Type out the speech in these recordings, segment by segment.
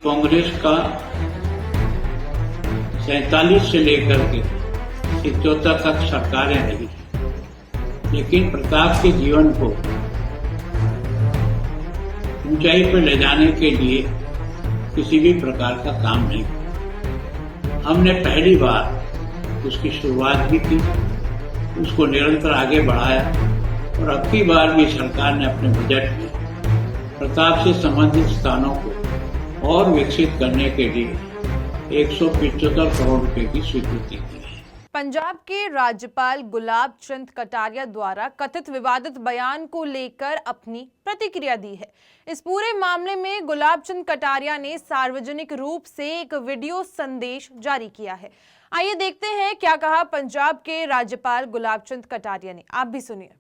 कांग्रेस का 47 से लेकर के 77 तक सरकारें रही, लेकिन प्रताप के जीवन को ऊंचाई पर ले जाने के लिए किसी भी प्रकार का काम नहीं किया। हमने पहली बार उसकी शुरुआत भी की, उसको निरंतर आगे बढ़ाया और अब की बार भी सरकार ने अपने बजट में प्रताप से संबंधित स्थानों को और विकसित करने के लिए 175 करोड़ रुपए की स्वीकृति दी है। पंजाब के राज्यपाल गुलाब चंद कटारिया द्वारा कथित विवादित बयान को लेकर अपनी प्रतिक्रिया दी है। इस पूरे मामले में गुलाब चंद कटारिया ने सार्वजनिक रूप से एक वीडियो संदेश जारी किया है। आइए देखते हैं क्या कहा पंजाब के राज्यपाल गुलाब चंद कटारिया ने, आप भी सुनिए।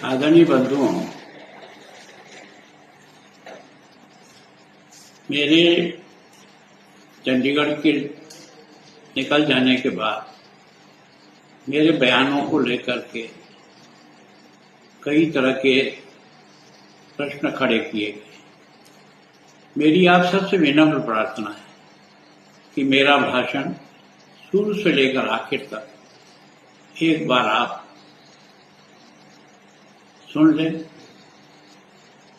आदरणीय बंधुओं, मेरे चंडीगढ़ के निकल जाने के बाद मेरे बयानों को लेकर के कई तरह के प्रश्न खड़े किए गए। मेरी आप सबसे विनम्र प्रार्थना है कि मेरा भाषण शुरू से लेकर आखिर तक एक बार आप सुन लें,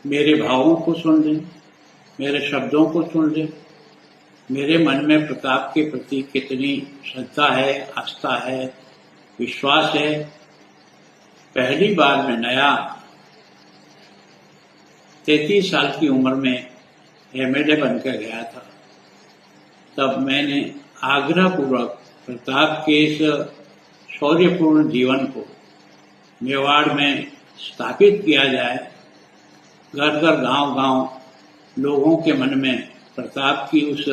मेरे भावों को सुन लें, मेरे शब्दों को सुन लें, मेरे मन में प्रताप के प्रति कितनी श्रद्धा है, आस्था है, विश्वास है। पहली बार मैं नया 33 साल की उम्र में एमएलए बनकर गया था, तब मैंने आग्रहपूर्वक प्रताप के इस शौर्यपूर्ण जीवन को मेवाड़ में स्थापित किया जाए। घर घर गांव गांव लोगों के मन में प्रताप की उस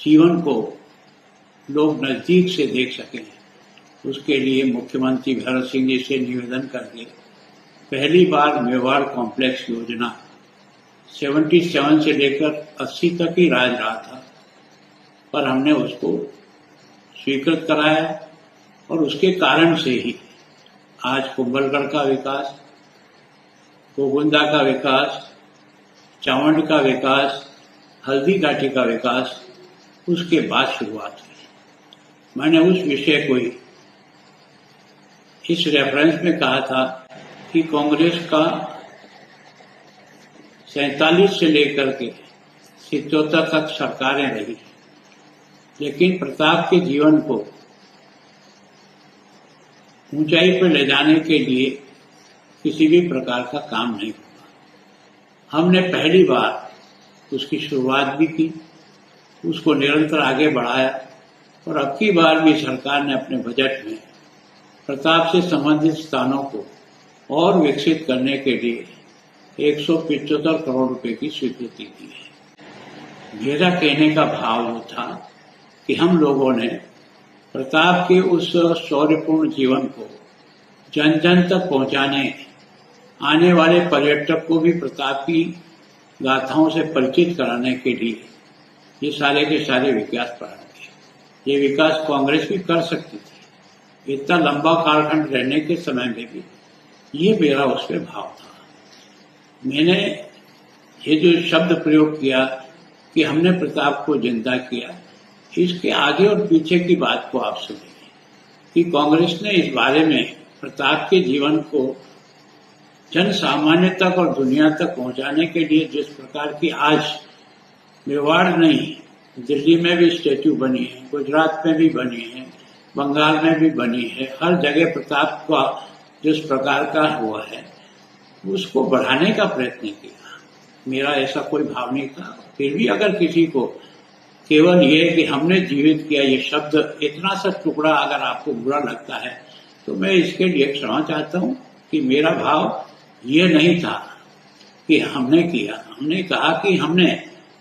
जीवन को लोग नजदीक से देख सकें, उसके लिए मुख्यमंत्री भरत सिंह जी से निवेदन करके पहली बार मेवाड़ कॉम्प्लेक्स योजना 77 से लेकर 80 तक ही राज रहा था, पर हमने उसको स्वीकृत कराया और उसके कारण से ही आज कुंभलगढ़ का विकास, गोगुंदा का विकास, चावंड का विकास, हल्दी घाटी का विकास उसके बाद शुरुआत हुई। मैंने उस विषय को ही इस रेफरेंस में कहा था कि कांग्रेस का 47 से लेकर के 77 तक सरकारें रही, लेकिन प्रताप के जीवन को ऊंचाई पर ले जाने के लिए किसी भी प्रकार का काम नहीं हुआ। हमने पहली बार उसकी शुरुआत भी की, उसको निरंतर आगे बढ़ाया और अब की बार भी सरकार ने अपने बजट में प्रताप से संबंधित स्थानों को और विकसित करने के लिए 175 करोड़ रुपए की स्वीकृति दी है। मेरा कहने का भाव वो था कि हम लोगों ने प्रताप के उस शौर्यपूर्ण जीवन को जन जन तक पहुंचाने, आने वाले पर्यटक को भी प्रताप की गाथाओं से परिचित कराने के लिए ये सारे के सारे विकास प्रारंभ किए। ये विकास कांग्रेस भी कर सकती थी, इतना लंबा कालखंड रहने के समय में भी ये मेरा उसमें भाव था। मैंने ये जो शब्द प्रयोग किया कि हमने प्रताप को जिंदा किया, इसके आगे और पीछे की बात को आप सुनिए कि कांग्रेस ने इस बारे में प्रताप के जीवन को जन सामान्य तक और दुनिया तक पहुंचाने के लिए जिस प्रकार की आज मेवाड़ नहीं, दिल्ली में भी स्टैच्यू बनी है, गुजरात में भी बनी है, बंगाल में भी बनी है, हर जगह प्रताप का जिस प्रकार का हुआ है उसको बढ़ाने का प्रयत्न किया। मेरा ऐसा कोई भाव नहीं था। फिर भी अगर किसी को केवल ये कि हमने जीवित किया ये शब्द इतना सा टुकड़ा अगर आपको बुरा लगता है तो मैं इसके लिए क्षमा चाहता हूं कि मेरा भाव ये नहीं था कि हमने किया। हमने कहा कि हमने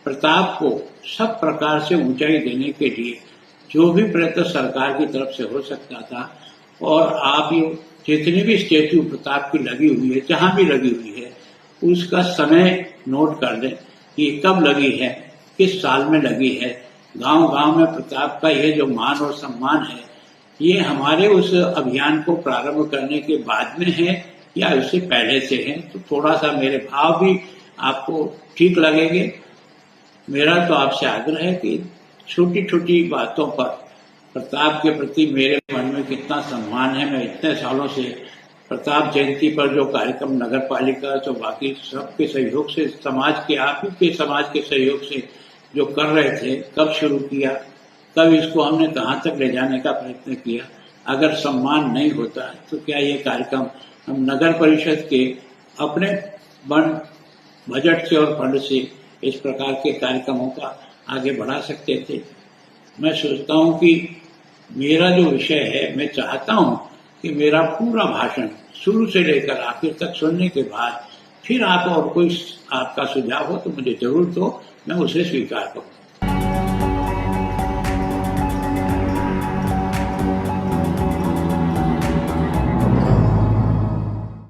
प्रताप को सब प्रकार से ऊंचाई देने के लिए जो भी प्रयत्न सरकार की तरफ से हो सकता था, और आप ये जितनी भी स्टैच्यू प्रताप की लगी हुई है, जहां भी लगी हुई है, उसका समय नोट कर दें कि कब लगी है, किस साल में लगी है। गांव गांव में प्रताप का यह जो मान और सम्मान है, ये हमारे उस अभियान को प्रारंभ करने के बाद में है या इससे पहले से है। तो थोड़ा सा मेरे भाव भी आपको ठीक लगेंगे मेरा तो आपसे आग्रह है कि छोटी छोटी बातों पर प्रताप के प्रति मेरे मन में कितना सम्मान है। मैं इतने सालों से प्रताप जयंती पर जो कार्यक्रम नगर पालिका तो बाकी सबके सहयोग से, समाज के, आप ही के समाज के सहयोग से जो कर रहे थे, कब शुरू किया, कब इसको हमने कहाँ तक ले जाने का प्रयत्न किया। अगर सम्मान नहीं होता तो क्या ये कार्यक्रम हम नगर परिषद के अपने बजट से और फंड से इस प्रकार के कार्यक्रमों का आगे बढ़ा सकते थे। मैं सोचता हूं कि मेरा जो विषय है, मैं चाहता हूं कि मेरा पूरा भाषण शुरू से लेकर आखिर तक सुनने के बाद फिर आप और कोई आपका सुझाव हो तो मुझे जरूर दो, मैं उसे स्वीकार करूँ।